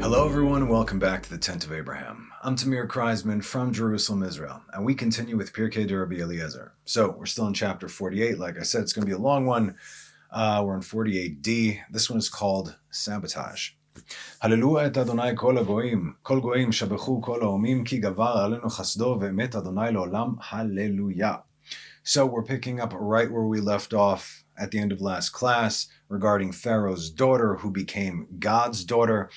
Hello everyone and welcome back to the Tent of Abraham. I'm Tamir Kreisman from Jerusalem, Israel, and we continue with Pirkei de Rabbi Eliezer. So we're still in chapter 48. Like I said, it's going to be a long one. We're in 48d. This one is called Sabotage. Hallelujah et Adonai kol hagoyim shabechu kol haomim ki gavar alenu chasdo ve'emet Adonai le'olam hallelujah. So we're picking up right where we left off at the end of last class regarding Pharaoh's daughter who became God's daughter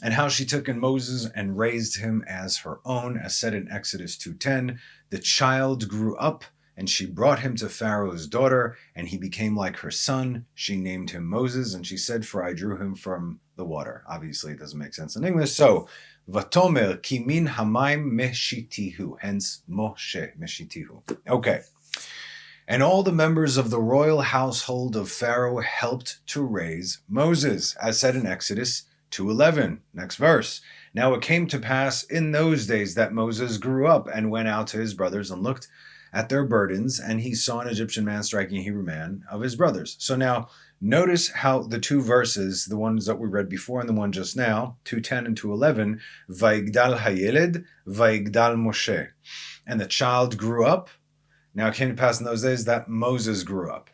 and how she took in Moses and raised him as her own, as said in Exodus 2:10. The child grew up and she brought him to Pharaoh's daughter and he became like her son. She named him Moses and she said, "For I drew him from the water." Obviously it doesn't make sense in English. So, Vatomer ki min hamayim meshitihu, hence Moshe meshitihu. Okay. And all the members of the royal household of Pharaoh helped to raise Moses, as said in Exodus 2:11. Next verse. Now it came to pass in those days that Moses grew up and went out to his brothers and looked at their burdens, and he saw an Egyptian man striking a Hebrew man of his brothers. So now notice how the two verses, the ones that we read before and the one just now, 2:10 and 2:11, Vayigdal hayeled, Vayigdal Moshe. And the child grew up. Now it came to pass in those days that Moses grew up.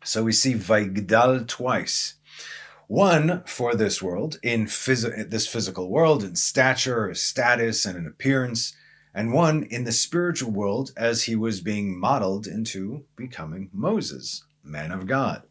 So we see Vayigdal twice. One for this world, in this physical world, in stature, status, and in appearance. And one in the spiritual world as he was being modeled into becoming Moses, man of God.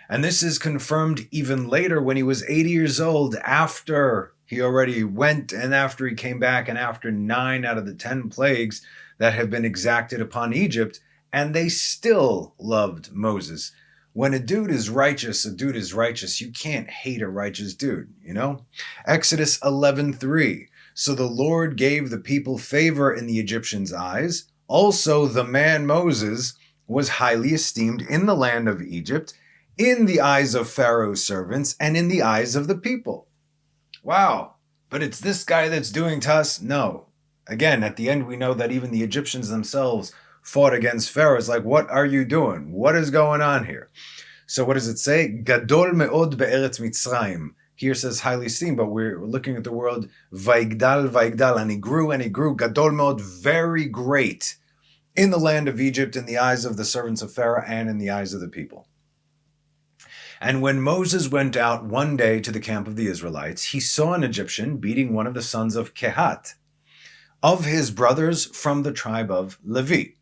And this is confirmed even later when he was 80 years old, after he already went and after he came back and after 9 out of the 10 plagues that have been exacted upon Egypt, and they still loved Moses. When a dude is righteous, you can't hate a righteous dude, you know? Exodus 11:3. So the Lord gave the people favor in the Egyptians' eyes. Also the man Moses was highly esteemed in the land of Egypt, in the eyes of Pharaoh's servants, and in the eyes of the people. Wow, but it's this guy that's doing to us? No. Again, at the end, we know that even the Egyptians themselves fought against Pharaoh. It's like, what are you doing? What is going on here? So what does it say? Gadol me'od be'eretz Mitzrayim. Here says highly esteemed, but we're looking at the word Vayigdal, Vayigdal, and he grew, Gadol me'od, very great, in the land of Egypt, in the eyes of the servants of Pharaoh, and in the eyes of the people. And when Moses went out one day to the camp of the Israelites, he saw an Egyptian beating one of the sons of Kehat, of his brothers from the tribe of Levi.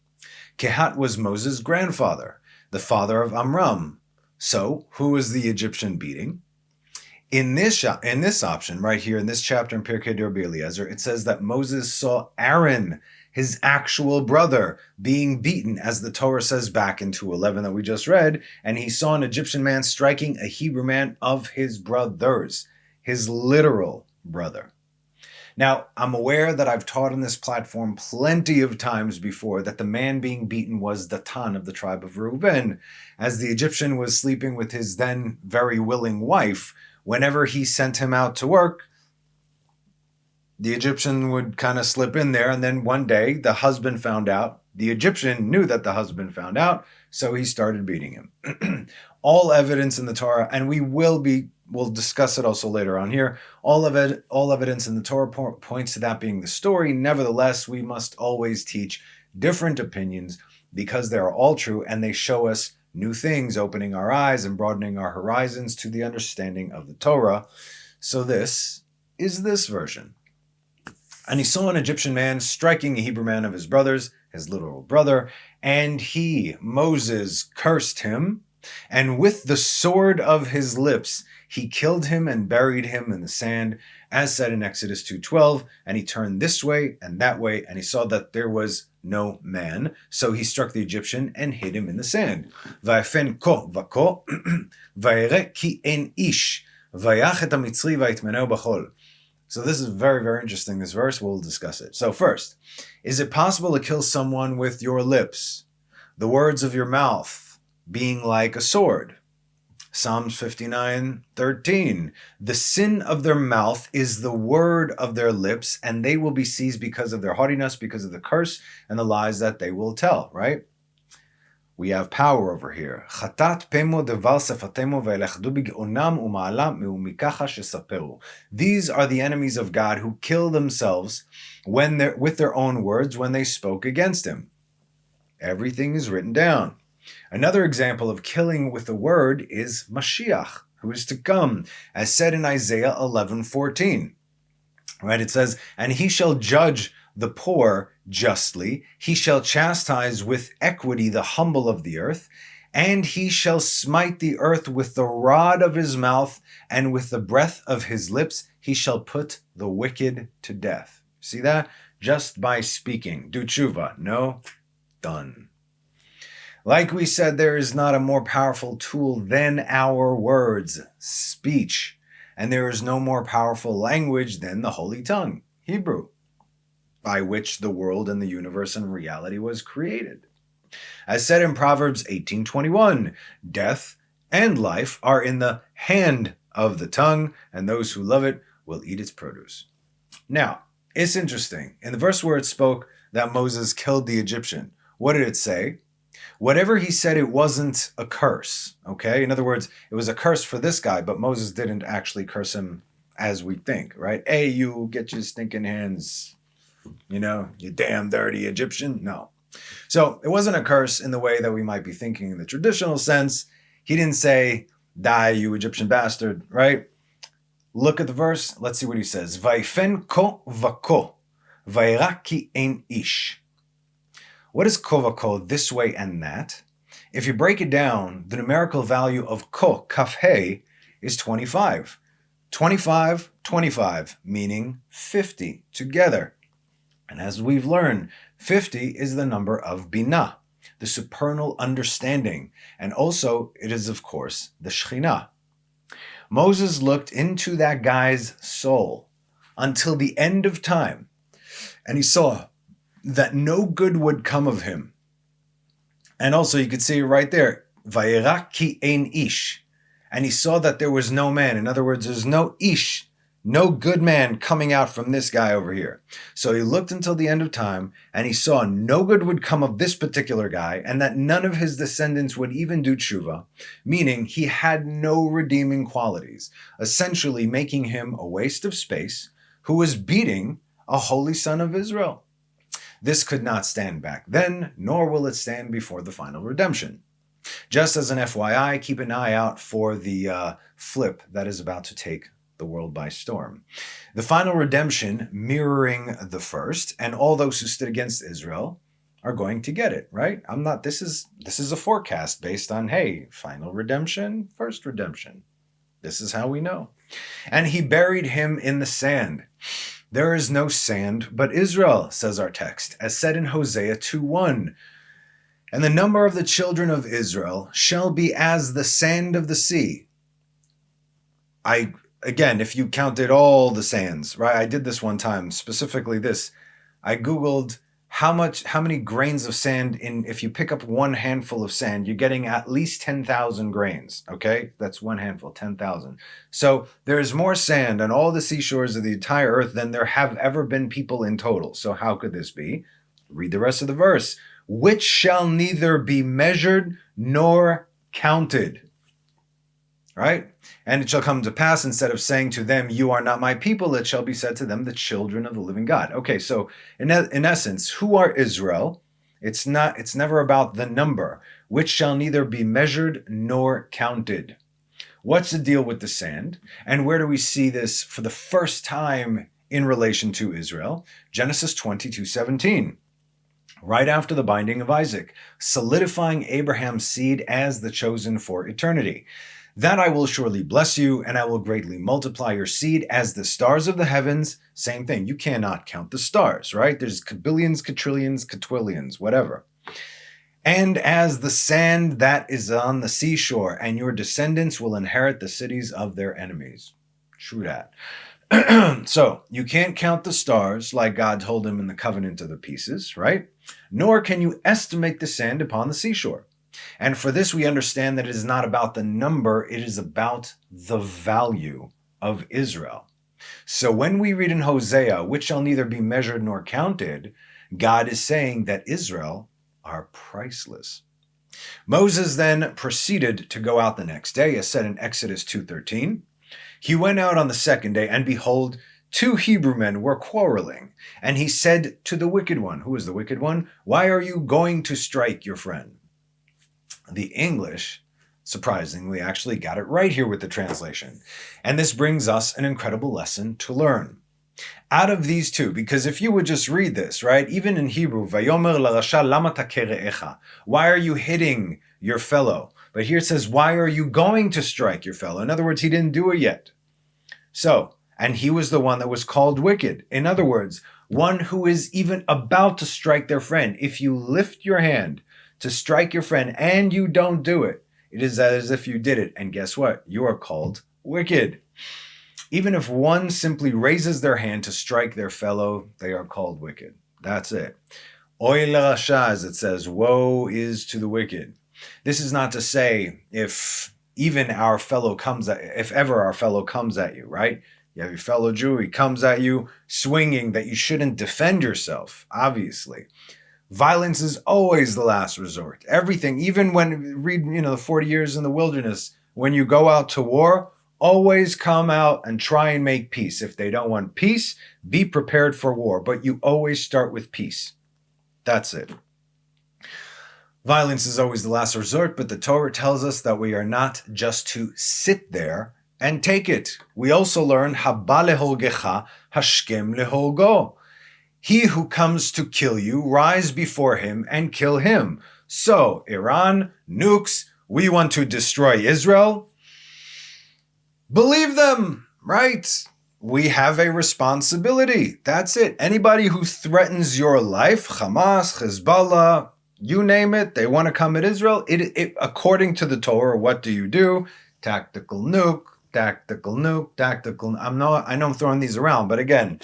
Kehat was Moses' grandfather, the father of Amram. So, who was the Egyptian beating? In this option, right here in this chapter in Pirkei de Rabbi Eliezer, it says that Moses saw Aaron, his actual brother, being beaten, as the Torah says back in 2:11 that we just read, and he saw an Egyptian man striking a Hebrew man of his brothers, his literal brother. Now, I'm aware that I've taught on this platform plenty of times before that the man being beaten was Datan of the tribe of Reuben, as the Egyptian was sleeping with his then very willing wife. Whenever he sent him out to work, the Egyptian would kind of slip in there, and then one day the husband found out. The Egyptian knew that the husband found out, so he started beating him. All evidence in the Torah, and we'll discuss it also later on here. All evidence in the Torah points to that being the story. Nevertheless, we must always teach different opinions because they are all true and they show us new things, opening our eyes and broadening our horizons to the understanding of the Torah. So this is this version. And he saw an Egyptian man striking a Hebrew man of his brothers, his literal brother, and he, Moses, cursed him, and with the sword of his lips he killed him and buried him in the sand, as said in Exodus 2:12, and he turned this way and that way, and he saw that there was no man, so he struck the Egyptian and hid him in the sand. Va'afen ko vako, va'ere ki en ish, va'yach et hamitzri va'itmeneu b'chol. So this is very, very interesting, this verse. We'll discuss it. So first, is it possible to kill someone with your lips? The words of your mouth being like a sword. Psalms 59:13. The sin of their mouth is the word of their lips, and they will be seized because of their haughtiness, because of the curse and the lies that they will tell, right? We have power over here. Chatat pemo devar sefatemo ve'elechdu big'onam u'ma'ala me'umikacha shesaperu. These are the enemies of God who kill themselves with their own words when they spoke against him. Everything is written down. Another example of killing with the word is Mashiach, who is to come, as said in Isaiah 11:14. Right? It says, "And he shall judge the poor justly, he shall chastise with equity the humble of the earth, and he shall smite the earth with the rod of his mouth, and with the breath of his lips he shall put the wicked to death." See that? Just by speaking. Do tshuva. No? Done. Like we said, there is not a more powerful tool than our words, speech. And there is no more powerful language than the holy tongue, Hebrew, by which the world and the universe and reality was created. As said in Proverbs 18:21, death and life are in the hand of the tongue, and those who love it will eat its produce. Now, it's interesting. In the verse where it spoke that Moses killed the Egyptian, what did it say? Whatever he said, it wasn't a curse, okay? In other words, it was a curse for this guy, but Moses didn't actually curse him as we think, right? Hey, you get your stinking hands, you damn dirty Egyptian. No. So it wasn't a curse in the way that we might be thinking in the traditional sense. He didn't say, die, you Egyptian bastard, right? Look at the verse. Let's see what he says. Vaifen ko vako, vaira ki ein ish. What is ko vako, this way and that? If you break it down, the numerical value of ko, kaf he, is 25. 25, 25, meaning 50 together. And as we've learned, 50 is the number of binah, the supernal understanding. And also, it is, of course, the Shekhinah. Moses looked into that guy's soul until the end of time, and he saw that no good would come of him. And also, you could see it right there, Vayera ki ein ish. And he saw that there was no man. In other words, there's no ish, no good man coming out from this guy over here. So he looked until the end of time, and he saw no good would come of this particular guy, and that none of his descendants would even do tshuva, meaning he had no redeeming qualities, essentially making him a waste of space who was beating a holy son of Israel. This could not stand back then, nor will it stand before the final redemption. Just as an FYI, keep an eye out for the flip that is about to take the world by storm. The final redemption, mirroring the first, and all those who stood against Israel are going to get it, right? This is a forecast based on, hey, final redemption, first redemption. This is how we know. And he buried him in the sand. There is no sand but Israel, says our text, as said in Hosea 2:1. And the number of the children of Israel shall be as the sand of the sea. Again, if you counted all the sands, right? I did this one time, specifically this. I Googled how many grains of sand if you pick up one handful of sand, you're getting at least 10,000 grains, okay? That's one handful, 10,000. So there's more sand on all the seashores of the entire earth than there have ever been people in total. So how could this be? Read the rest of the verse. Which shall neither be measured nor counted. Right? And it shall come to pass, instead of saying to them, you are not my people, it shall be said to them, the children of the living God. Okay, so in essence, who are Israel? It's never about the number, which shall neither be measured nor counted. What's the deal with the sand? And where do we see this for the first time in relation to Israel? Genesis 22:17. Right after the binding of Isaac, solidifying Abraham's seed as the chosen for eternity. That I will surely bless you, and I will greatly multiply your seed as the stars of the heavens. Same thing. You cannot count the stars, right? There's billions, quadrillions, quintillions, whatever. And as the sand that is on the seashore, and your descendants will inherit the cities of their enemies. True that. So, you can't count the stars like God told him in the covenant of the pieces, right? Nor can you estimate the sand upon the seashore. And for this, we understand that it is not about the number, it is about the value of Israel. So when we read in Hosea, which shall neither be measured nor counted, God is saying that Israel are priceless. Moses then proceeded to go out the next day, as said in Exodus 2:13. He went out on the second day, and behold, 2 Hebrew men were quarreling. And he said to the wicked one, who is the wicked one? Why are you going to strike your friend? The English, surprisingly, actually got it right here with the translation. And this brings us an incredible lesson to learn. Out of these two, because if you would just read this, right, even in Hebrew, Vayomer larasha lama takeh re'echa, why are you hitting your fellow? But here it says, why are you going to strike your fellow? In other words, he didn't do it yet. So, and he was the one that was called wicked. In other words, one who is even about to strike their friend. If you lift your hand to strike your friend and you don't do it, it is as if you did it. And guess what? You are called wicked. Even if one simply raises their hand to strike their fellow, they are called wicked. That's it. Oy l'rasha, as it says, woe is to the wicked. This is not to say if ever our fellow comes at you, right? You have your fellow Jew, he comes at you swinging, that you shouldn't defend yourself, obviously. Violence is always the last resort. Everything, even when read, the 40 years in the wilderness, when you go out to war, always come out and try and make peace. If they don't want peace, be prepared for war. But you always start with peace. That's it. Violence is always the last resort, but the Torah tells us that we are not just to sit there and take it. We also learn, Haba lehorgecha, hashkem lehorgo. He who comes to kill you, rise before him and kill him. So, Iran, nukes, we want to destroy Israel. Believe them, right? We have a responsibility. That's it. Anybody who threatens your life, Hamas, Hezbollah, you name it, they want to come at Israel. According to the Torah, what do? Tactical nuke, tactical nuke, tactical. I know I'm throwing these around, but again,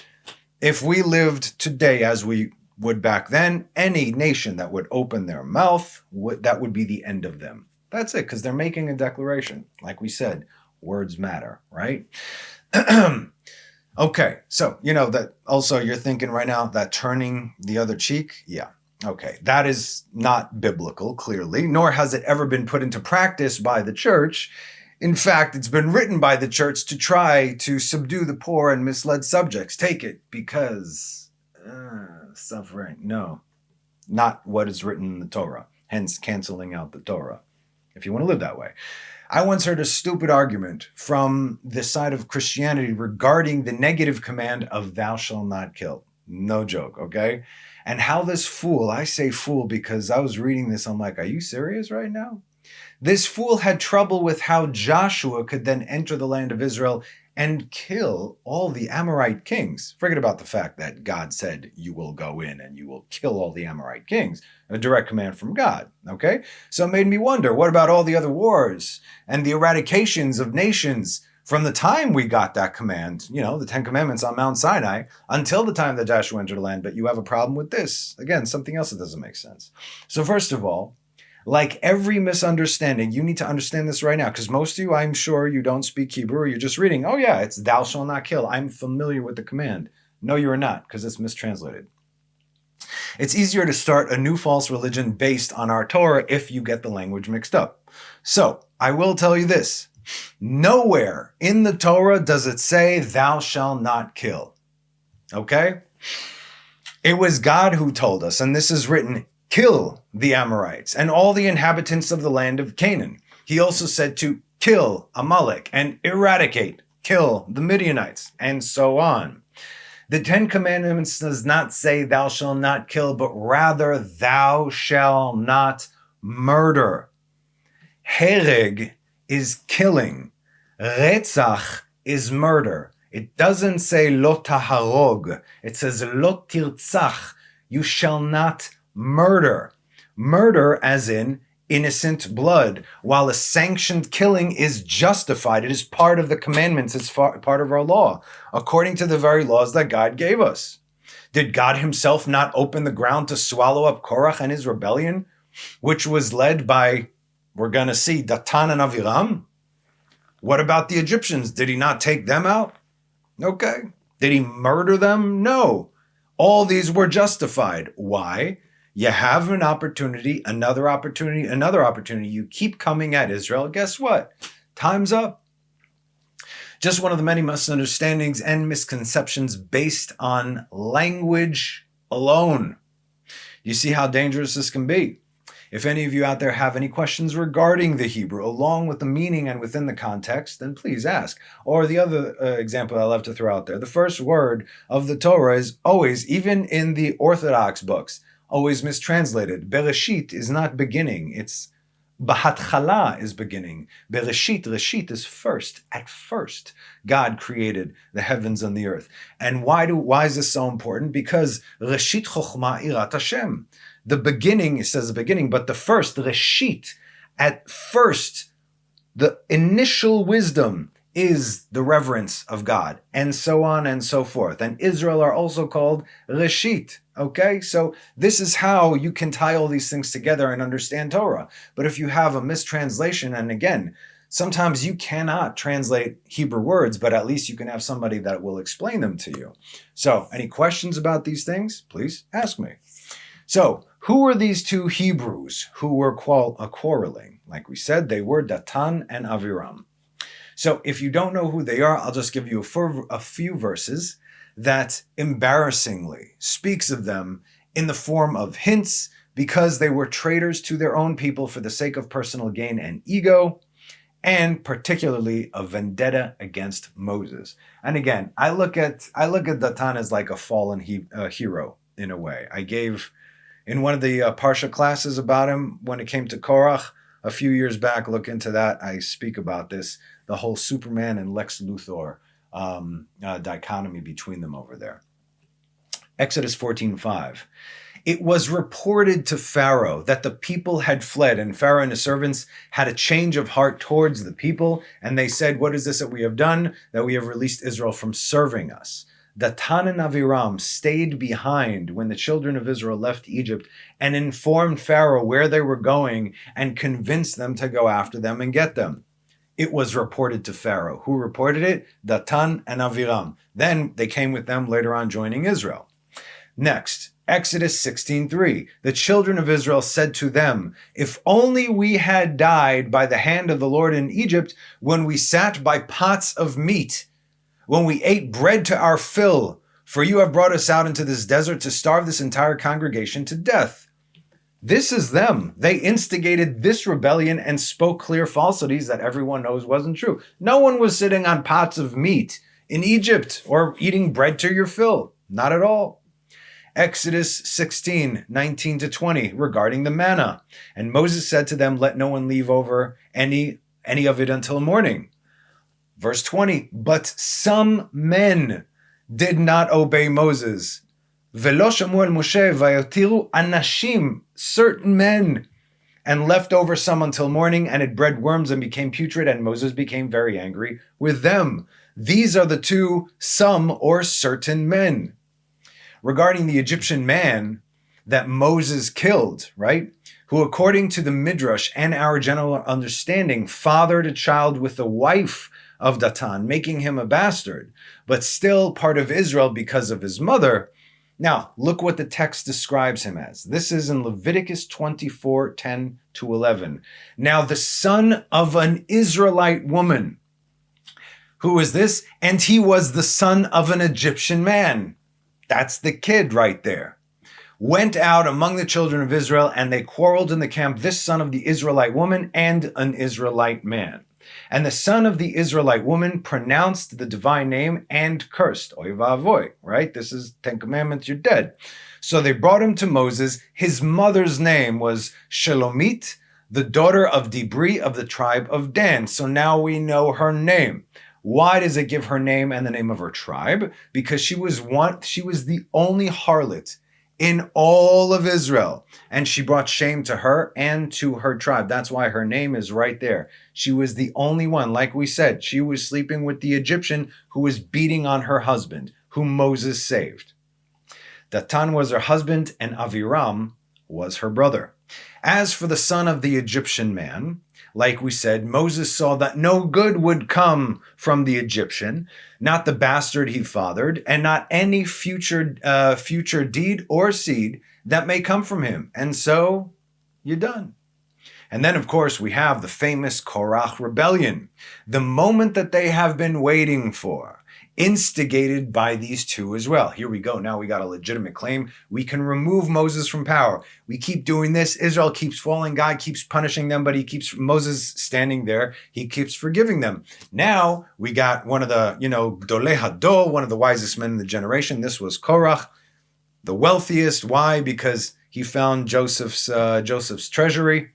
if we lived today as we would back then, any nation that would open their mouth, that would be the end of them. That's it, because they're making a declaration. Like we said, words matter, right? Okay, so that also you're thinking right now that turning the other cheek, yeah. Okay, that is not biblical, clearly, nor has it ever been put into practice by the church. In fact, it's been written by the church to try to subdue the poor and misled subjects. Take it because suffering. No, not what is written in the Torah, hence canceling out the Torah, if you want to live that way. I once heard a stupid argument from the side of Christianity regarding the negative command of thou shalt not kill. No joke, okay? And how this fool, I say fool because I was reading this, I'm like, are you serious right now? This fool had trouble with how Joshua could then enter the land of Israel and kill all the Amorite kings. Forget about the fact that God said you will go in and you will kill all the Amorite kings. A direct command from God, okay? So it made me wonder, what about all the other wars and the eradications of nations from the time we got that command, the 10 Commandments on Mount Sinai, until the time that Joshua entered the land, but you have a problem with this. Again, something else that doesn't make sense. So first of all, like every misunderstanding, you need to understand this right now, because most of you, I'm sure you don't speak Hebrew, or you're just reading, oh yeah, it's thou shalt not kill. I'm familiar with the command. No, you are not, because it's mistranslated. It's easier to start a new false religion based on our Torah if you get the language mixed up. So, I will tell you this. Nowhere in the Torah does it say, thou shalt not kill. Okay? It was God who told us, and this is written, kill the Amorites and all the inhabitants of the land of Canaan. He also said to kill Amalek and eradicate, kill the Midianites, and so on. The 10 Commandments does not say thou shalt not kill, but rather thou shalt not murder. Hereg is killing. Retzach is murder. It doesn't say lo taharog. It says lo tirtzach. You shall not murder. Murder as in innocent blood, while a sanctioned killing is justified. It is part of the commandments. It's part of our law, according to the very laws that God gave us. Did God himself not open the ground to swallow up Korach and his rebellion, which was led by, we're going to see, Datan and Aviram? What about the Egyptians? Did he not take them out? Okay. Did he murder them? No. All these were justified. Why? You have an opportunity, another opportunity, another opportunity. You keep coming at Israel. Guess what? Time's up. Just one of the many misunderstandings and misconceptions based on language alone. You see how dangerous this can be. If any of you out there have any questions regarding the Hebrew, along with the meaning and within the context, then please ask. Or the other example I love to throw out there, the first word of the Torah is always, even in the Orthodox books, always mistranslated. Bereshit is not beginning. It's Bahatchala is beginning. Bereshit, Reshit is first. At first, God created the heavens and the earth. And why is this so important? Because Reshit Chochma Irat Hashem. The beginning, it says the beginning, but the first, Reshit, at first, the initial wisdom is the reverence of God, and so on and so forth. And Israel are also called Reshit, okay? So this is how you can tie all these things together and understand Torah. But if you have a mistranslation, and again, sometimes you cannot translate Hebrew words, but at least you can have somebody that will explain them to you. So any questions about these things, please ask me. So, who were these two Hebrews who were quarreling? Like we said, they were Datan and Aviram. So, if you don't know who they are, I'll just give you a few verses that embarrassingly speaks of them in the form of hints, because they were traitors to their own people for the sake of personal gain and ego, and particularly a vendetta against Moses. And again, I look at Datan as like a fallen hero in a way. I gave in one of the Parsha classes about him when it came to Korach a few years back. Look into that. I speak about this, the whole Superman and Lex Luthor dichotomy between them over there. Exodus 14:5. It was reported to Pharaoh that the people had fled, and Pharaoh and his servants had a change of heart towards the people, and they said, "What is this that we have done, that we have released Israel from serving us?" Datan and Aviram stayed behind when the children of Israel left Egypt and informed Pharaoh where they were going and convinced them to go after them and get them. It was reported to Pharaoh. Who reported it? Datan and Aviram. Then they came with them later on, joining Israel. Next, Exodus 16:3. The children of Israel said to them, "If only we had died by the hand of the Lord in Egypt when we sat by pots of meat, when we ate bread to our fill, for you have brought us out into this desert to starve this entire congregation to death." This is them. They instigated this rebellion and spoke clear falsities that everyone knows wasn't true. No one was sitting on pots of meat in Egypt or eating bread to your fill. Not at all. Exodus 16:19-20, regarding the manna. And Moses said to them, "Let no one leave over any of it until morning." Verse 20, but some men did not obey Moses. Velo shamu el Moshe vayotiru anashim, certain men, and left over some until morning, and it bred worms and became putrid, and Moses became very angry with them. These are the two some or certain men. Regarding the Egyptian man that Moses killed, right? Who, according to the Midrash and our general understanding, fathered a child with the wife of Datan, making him a bastard, but still part of Israel because of his mother. Now, look what the text describes him as. This is in Leviticus 24:10-11. Now, the son of an Israelite woman. Who is this? And he was the son of an Egyptian man. That's the kid right there. Went out among the children of Israel, and they quarreled in the camp, this son of the Israelite woman and an Israelite man. And the son of the Israelite woman pronounced the divine name and cursed. Oy va'avoy, right? This is 10 Commandments, you're dead. So they brought him to Moses. His mother's name was Shelomit, the daughter of Dibri of the tribe of Dan. So now we know her name. Why does it give her name and the name of her tribe? Because she was the only harlot in all of Israel, and she brought shame to her and to her tribe. That's why her name is right there. She was the only one. Like we said, she was sleeping with the Egyptian who was beating on her husband, whom Moses saved. Datan was her husband, and Aviram was her brother. As for the son of the Egyptian man, like we said, Moses saw that no good would come from the Egyptian, not the bastard he fathered, and not any future deed or seed that may come from him. And so you're done. And then, of course, we have the famous Korach rebellion, the moment that they have been waiting for, instigated by these two as well. Here we go. Now we got a legitimate claim. We can remove Moses from power. We keep doing this. Israel keeps falling. God keeps punishing them, but he keeps Moses standing there. He keeps forgiving them. Now we got one of the, Dolei Hador, one of the wisest men in the generation. This was Korach, the wealthiest. Why? Because he found Joseph's treasury.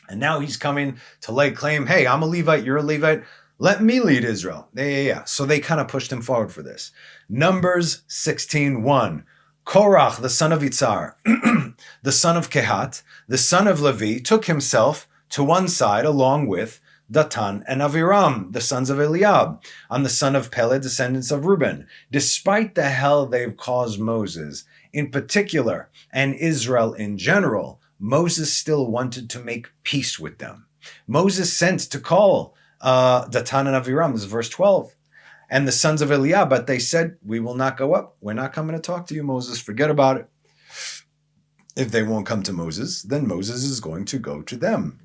And now he's coming to lay claim, hey, I'm a Levite, you're a Levite, let me lead Israel. Yeah. So they kind of pushed him forward for this. Numbers 16:1. Korach, the son of Itzar, the son of Kehat, the son of Levi, took himself to one side along with Datan and Aviram, the sons of Eliab, and the son of Peled, descendants of Reuben. Despite the hell they've caused Moses in particular, and Israel in general, Moses still wanted to make peace with them. Moses sent to call Datan and Aviram, this is verse 12, and the sons of Eliab, but they said, we will not go up. We're not coming to talk to you, Moses. Forget about it. If they won't come to Moses, then Moses is going to go to them.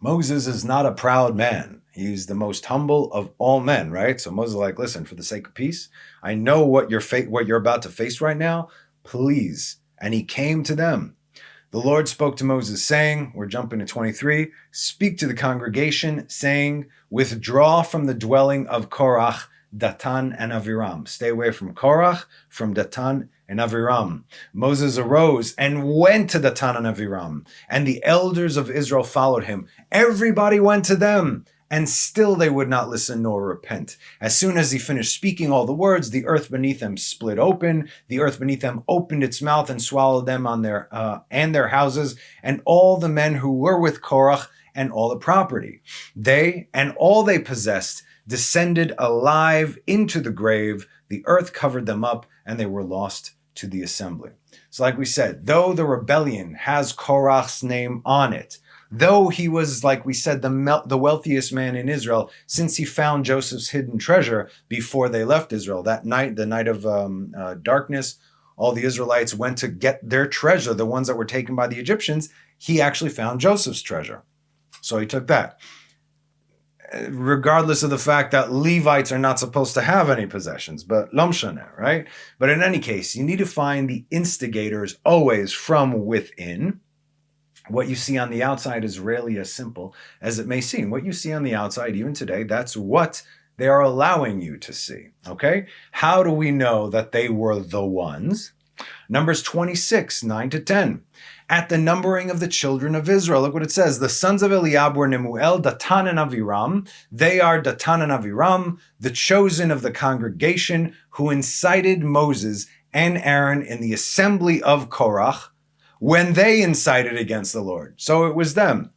Moses is not a proud man. He's the most humble of all men, right? So Moses is like, listen, for the sake of peace, I know what you're about to face right now. Please. And he came to them. The Lord spoke to Moses, saying, we're jumping to 23, speak to the congregation, saying, withdraw from the dwelling of Korach, Datan and Aviram. Stay away from Korach, from Datan and Aviram. Moses arose and went to Datan and Aviram, and the elders of Israel followed him. Everybody went to them, and still they would not listen nor repent. As soon as he finished speaking all the words, the earth beneath them split open. The earth beneath them opened its mouth and swallowed them on their houses, and all the men who were with Korach and all the property. They and all they possessed descended alive into the grave. The earth covered them up, and they were lost to the assembly. So like we said, though the rebellion has Korach's name on it, though he was, like we said, the wealthiest man in Israel, since he found Joseph's hidden treasure before they left Israel. That night, the night of darkness, all the Israelites went to get their treasure, the ones that were taken by the Egyptians. He actually found Joseph's treasure. So he took that. Regardless of the fact that Levites are not supposed to have any possessions, but Lo Mshana, right? But in any case, you need to find the instigators always from within. What you see on the outside is rarely as simple as it may seem. What you see on the outside, even today, that's what they are allowing you to see, okay? How do we know that they were the ones? Numbers 26, 9-10. At the numbering of the children of Israel, look what it says. The sons of Eliab were Nemuel, Datan and Aviram. They are Datan and Aviram, the chosen of the congregation, who incited Moses and Aaron in the assembly of Korach, when they incited against the Lord. So it was them.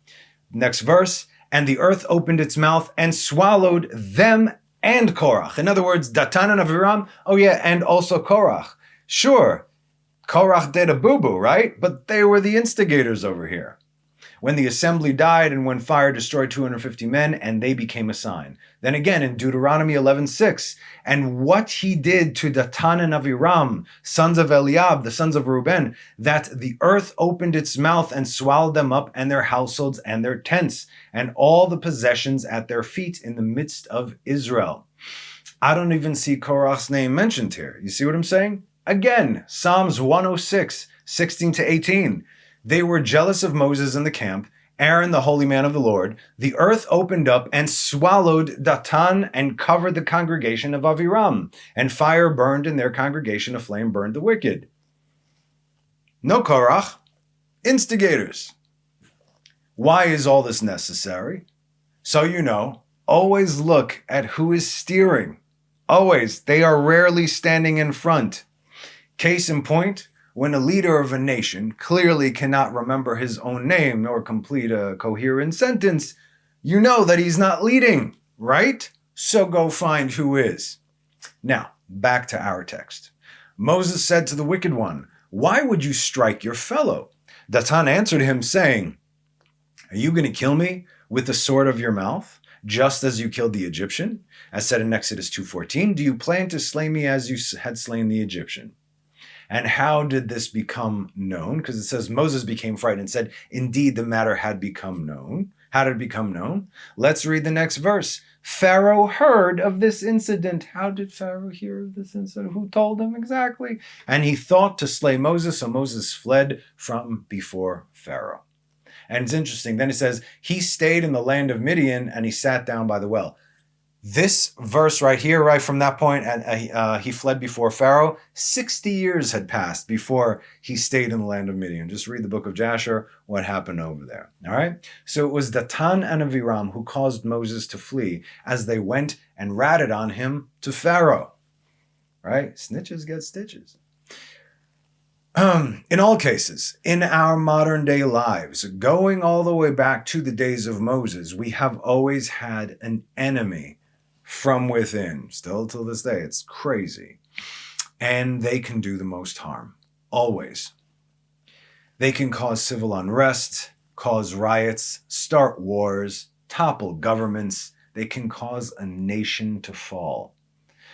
Next verse, and the earth opened its mouth and swallowed them and Korach. In other words, Datan and Aviram, and also Korach. Sure, Korach did a boo-boo, right? But they were the instigators over here. When the assembly died and when fire destroyed 250 men, and they became a sign. Then again in Deuteronomy 11:6, and what he did to Datan and Aviram, sons of Eliab, the sons of Reuben, that the earth opened its mouth and swallowed them up and their households and their tents, and all the possessions at their feet in the midst of Israel. I don't even see Korach's name mentioned here. You see what I'm saying? Again, Psalms 106, 16-18. They were jealous of Moses in the camp, Aaron, the holy man of the Lord. The earth opened up and swallowed Datan and covered the congregation of Aviram, and fire burned in their congregation, a flame burned the wicked. No Korach, instigators. Why is all this necessary? So you know, always look at who is steering. Always. They are rarely standing in front. Case in point, when a leader of a nation clearly cannot remember his own name nor complete a coherent sentence, you know that he's not leading, right? So go find who is. Now, back to our text. Moses said to the wicked one, "Why would you strike your fellow?" Datan answered him, saying, "Are you going to kill me with the sword of your mouth, just as you killed the Egyptian? As said in Exodus 2:14, do you plan to slay me as you had slain the Egyptian?" And how did this become known? Because it says Moses became frightened and said, indeed, the matter had become known. How did it become known? Let's read the next verse. Pharaoh heard of this incident. How did Pharaoh hear of this incident? Who told him exactly? And he thought to slay Moses, so Moses fled from before Pharaoh. And it's interesting. Then it says, he stayed in the land of Midian and he sat down by the well. This verse right here, right from that point, and he fled before Pharaoh. 60 years had passed before he stayed in the land of Midian. Just read the book of Jasher, what happened over there. All right? So it was Datan and Aviram who caused Moses to flee as they went and ratted on him to Pharaoh. Right? Snitches get stitches. In all cases, in our modern day lives, going all the way back to the days of Moses, we have always had an enemy from within. Still till this day, it's crazy. And they can do the most harm. Always. They can cause civil unrest, cause riots, start wars, topple governments. They can cause a nation to fall.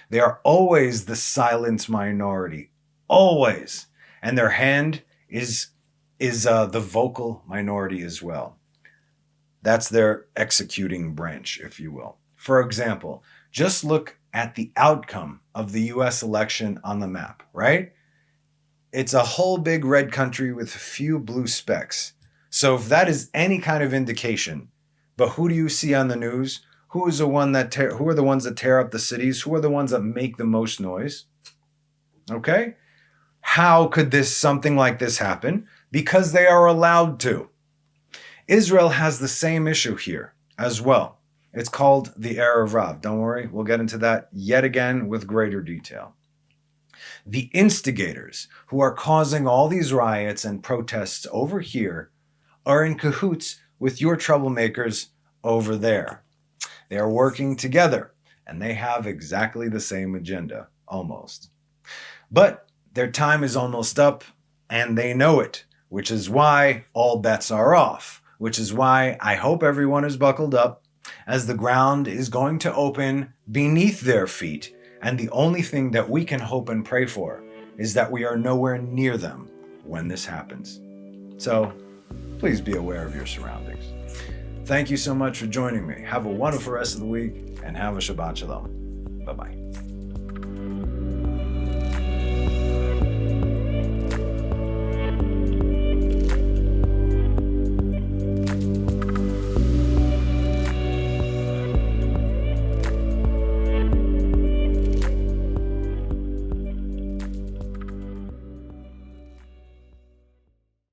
They are always the silent minority. Always. And their hand is the vocal minority as well. That's their executing branch, if you will. For example, just look at the outcome of the U.S. election on the map, right? It's a whole big red country with a few blue specks. So if that is any kind of indication, but who do you see on the news? Who are the ones that tear up the cities? Who are the ones that make the most noise? Okay? How could something like this happen? Because they are allowed to. Israel has the same issue here as well. It's called the Erev Rav. Don't worry, we'll get into that yet again with greater detail. The instigators who are causing all these riots and protests over here are in cahoots with your troublemakers over there. They are working together, and they have exactly the same agenda, almost. But their time is almost up, and they know it, which is why all bets are off, which is why I hope everyone is buckled up, as the ground is going to open beneath their feet, and the only thing that we can hope and pray for is that we are nowhere near them when this happens. So, please be aware of your surroundings. Thank you so much for joining me. Have a wonderful rest of the week, and have a Shabbat Shalom. Bye-bye.